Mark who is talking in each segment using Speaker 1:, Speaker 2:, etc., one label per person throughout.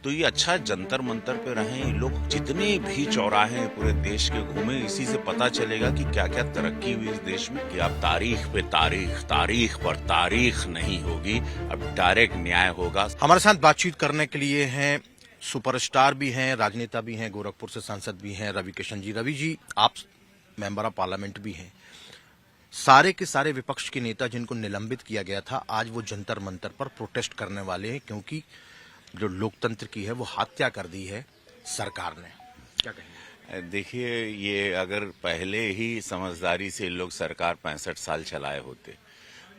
Speaker 1: तो ये अच्छा जंतर मंतर पे रहें, ये लोग जितने भी चौराहे पूरे देश के घूमे, इसी से पता चलेगा कि क्या क्या तरक्की हुई इस देश में। कि अब तारीख पे तारीख, तारीख पर तारीख नहीं होगी, अब डायरेक्ट न्याय होगा।
Speaker 2: हमारे साथ बातचीत करने के लिए हैं सुपरस्टार भी हैं, राजनेता भी हैं, गोरखपुर से सांसद भी हैं रवि किशन जी। रवि जी, आप मेंबर ऑफ पार्लियामेंट भी हैं। सारे के सारे विपक्ष के नेता जिनको निलंबित किया गया था, आज वो जंतर मंतर पर प्रोटेस्ट करने वाले हैं, क्योंकि जो लोकतंत्र की है वो हत्या कर दी है सरकार ने। क्या कहेंगे?
Speaker 1: देखिए, ये अगर पहले ही समझदारी से लोग सरकार 65 साल चलाए होते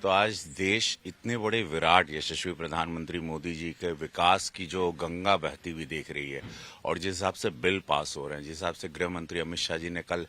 Speaker 1: तो आज देश इतने बड़े विराट यशस्वी प्रधानमंत्री मोदी जी के विकास की जो गंगा बहती हुई देख रही है, और जिस हिसाब से बिल पास हो रहे हैं, जिस हिसाब से गृह मंत्री अमित शाह जी ने कल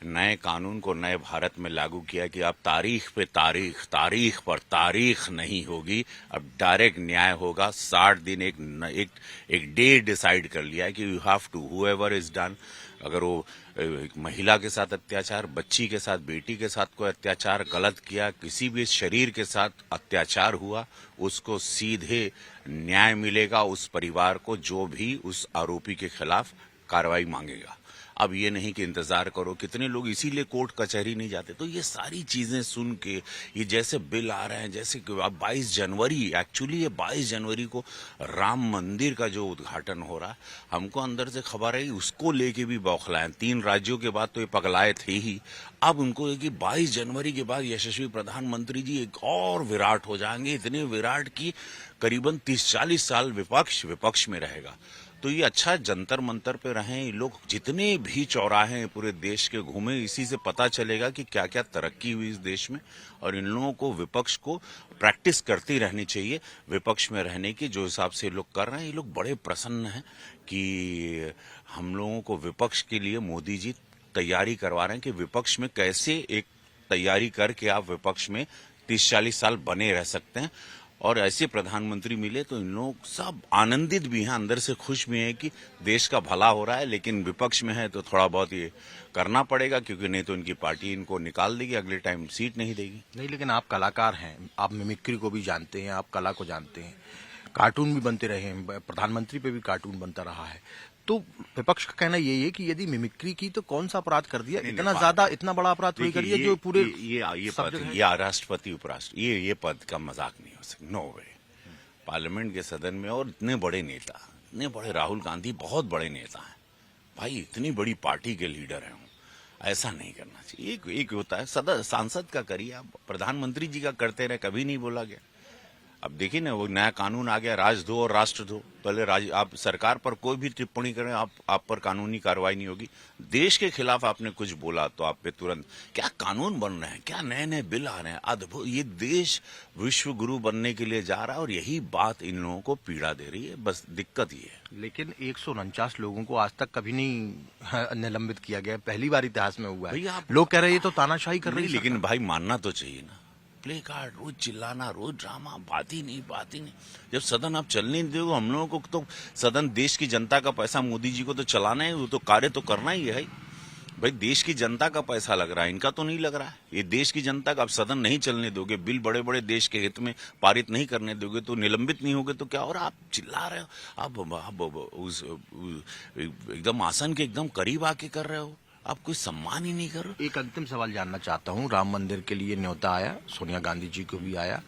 Speaker 1: नए कानून को नए भारत में लागू किया कि अब तारीख पे तारीख, तारीख पर तारीख नहीं होगी, अब डायरेक्ट न्याय होगा। 60 दिन एक डे डिसाइड कर लिया है कि you have to, whoever is done, अगर वो एक महिला के साथ अत्याचार, बच्ची के साथ, बेटी के साथ कोई अत्याचार गलत किया, किसी भी शरीर के साथ अत्याचार हुआ, उसको सीधे न्याय मिलेगा उस परिवार को जो भी उस आरोपी के खिलाफ कार्रवाई मांगेगा। अब ये नहीं कि इंतजार करो, कितने लोग इसीलिए कोर्ट कचहरी नहीं जाते। तो ये सारी चीजें सुन के ये जैसे बिल आ रहे हैं, जैसे कि 22 जनवरी, एक्चुअली ये 22 जनवरी को राम मंदिर का जो उद्घाटन हो रहा है, हमको अंदर से खबर है उसको लेके भी बौखलाए। 3 राज्यों के बाद तो ये पगलाए थे ही, अब उनको है कि 22 जनवरी के बाद यशस्वी प्रधानमंत्री जी एक और विराट हो जाएंगे, इतने विराट की करीबन 30-40 साल विपक्ष में रहेगा। तो ये अच्छा जंतर मंतर पे रहें, ये लोग जितने भी चौराहे पूरे देश के घूमे, इसी से पता चलेगा कि क्या क्या तरक्की हुई इस देश में। और इन लोगों को, विपक्ष को प्रैक्टिस करती रहनी चाहिए विपक्ष में रहने की। जो हिसाब से लोग कर रहे हैं, ये लोग बड़े प्रसन्न हैं कि हम लोगों को विपक्ष के लिए मोदी जी तैयारी करवा रहे हैं कि विपक्ष में कैसे एक तैयारी करके आप विपक्ष में 30-40 साल बने रह सकते हैं। और ऐसे प्रधानमंत्री मिले तो इन लोग सब आनंदित भी हैं, अंदर से खुश भी हैं कि देश का भला हो रहा है। लेकिन विपक्ष में है तो थोड़ा बहुत ये करना पड़ेगा, क्योंकि नहीं तो इनकी पार्टी इनको निकाल देगी, अगले टाइम सीट नहीं देगी।
Speaker 2: नहीं, लेकिन आप कलाकार हैं, आप मिमिक्री को भी जानते हैं, आप कला को जानते हैं, कार्टून भी बनते रहे हैं, प्रधानमंत्री पे भी कार्टून बनता रहा है। तो विपक्ष का कहना यही है कि यदि मिमिक्री की तो कौन सा अपराध कर दिया, इतना ज्यादा, इतना बड़ा अपराध कोई करिए जो पूरे
Speaker 1: ये पद, ये राष्ट्रपति उपराष्ट्र, ये पद का मजाक नहीं हो सकता, नो वे। पार्लियामेंट के सदन में और इतने बड़े नेता, इतने बड़े राहुल गांधी बहुत बड़े नेता हैं भाई, इतनी बड़ी पार्टी के लीडर हैं, ऐसा नहीं करना चाहिए। एक होता है सदन सांसद का करिए, आप प्रधानमंत्री जी का करते रहे, कभी नहीं बोला गया। अब देखिए ना, वो नया कानून आ गया, राजद्रोह और राष्ट्रद्रोह। पहले आप सरकार पर कोई भी टिप्पणी करें, आप पर कानूनी कार्रवाई नहीं होगी। देश के खिलाफ आपने कुछ बोला तो आप पे तुरंत क्या कानून बन रहे हैं, क्या नए नए बिल आ रहे हैं, अद्भुत। ये देश विश्व गुरु बनने के लिए जा रहा है, और यही बात इन लोगों को पीड़ा दे रही है, बस दिक्कत ये है।
Speaker 2: लेकिन 149 लोगों को आज तक कभी नहीं निलंबित किया गया, पहली बार इतिहास में हुआ है। लोग कह रहे हैं ये तो तानाशाही कर रही है,
Speaker 1: लेकिन भाई मानना तो चाहिए ना। प्ले कार्ड, रोज चिल्लाना, रोज ड्रामा, बात ही नहीं। जब सदन आप चलने नहीं दोगे, हम लोगों को तो सदन, देश की जनता का पैसा, मोदी जी को तो चलाना है, वो तो कार्य तो करना ही है भाई। देश की जनता का पैसा लग रहा है, इनका तो नहीं लग रहा है। ये देश की जनता का, आप सदन नहीं चलने दोगे, बिल बड़े बड़े देश के हित में पारित नहीं करने दोगे, तो निलंबित नहीं होगे तो क्या। और आप चिल्ला रहे हो, आप उस एकदम आसन के एकदम करीब आके कर रहे हो, आप कोई सम्मान ही नहीं कर रहे।
Speaker 2: एक अंतिम सवाल जानना चाहता हूँ, राम मंदिर के लिए न्योता आया, सोनिया गांधी जी को भी आया,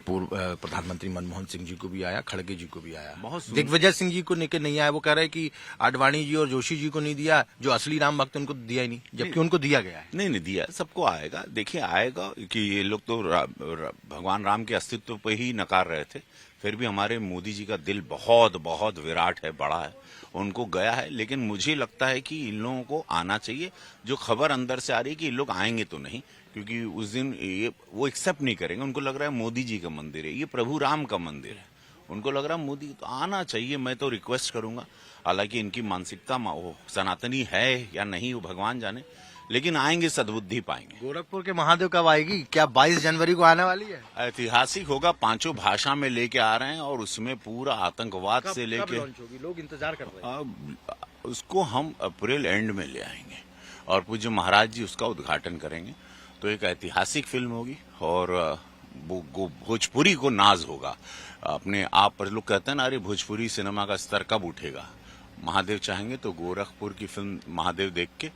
Speaker 2: पूर्व प्रधानमंत्री मनमोहन सिंह जी को भी आया, खड़गे जी को भी आया, दिग्विजय सिंह जी को नहीं आया। वो कह रहे हैं कि आडवाणी जी और जोशी जी को नहीं दिया, जो असली राम भक्त उनको दिया ही नहीं, जबकि उनको दिया गया है।
Speaker 1: नहीं दिया, सबको आएगा। देखिए आएगा कि ये लोग तो भगवान राम के अस्तित्व पे ही नकार रहे थे, फिर भी हमारे मोदी जी का दिल बहुत बहुत विराट है, बड़ा है, उनको गया है। लेकिन मुझे लगता है कि इन लोगों को आना चाहिए। जो खबर अंदर से आ रही है कि इन लोग आएंगे तो नहीं, क्योंकि उस दिन ये वो एक्सेप्ट नहीं करेंगे। उनको लग रहा है मोदी जी का मंदिर है, ये प्रभु राम का मंदिर है, उनको लग रहा है मोदी तो आना चाहिए। मैं तो रिक्वेस्ट करूंगा, हालांकि इनकी मानसिकता सनातनी है या नहीं वो भगवान जाने, लेकिन आएंगे, सद्बुद्धि पाएंगे।
Speaker 2: गोरखपुर के महादेव कब आएगी, क्या 22 जनवरी को आने वाली है?
Speaker 1: ऐतिहासिक होगा, 5 भाषा में लेके आ रहे हैं, और उसमें पूरा आतंकवाद से लेके,
Speaker 2: लोग इंतजार कर रहे हैं।
Speaker 1: उसको हम अप्रैल एंड में ले आएंगे, और पूज्य महाराज जी उसका उद्घाटन करेंगे। तो एक ऐतिहासिक फिल्म होगी, और भोजपुरी को नाज होगा अपने आप पर लोग कहते हैं ना, अरे भोजपुरी सिनेमा का स्तर कब उठेगा। महादेव चाहेंगे तो गोरखपुर की फिल्म महादेव देख के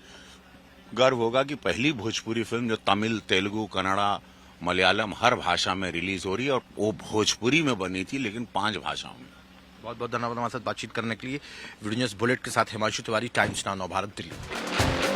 Speaker 1: गर्व होगा कि पहली भोजपुरी फिल्म जो तमिल, तेलुगु, कन्नड़ा, मलयालम हर भाषा में रिलीज हो रही है, और वो भोजपुरी में बनी थी, लेकिन 5 भाषाओं में।
Speaker 2: बहुत बहुत धन्यवाद हमारे साथ बातचीत करने के लिए। वीडियो न्यूज बुलेट के साथ हिमांशु तिवारी, टाइम्स नाउ नवभारत, दिल्ली।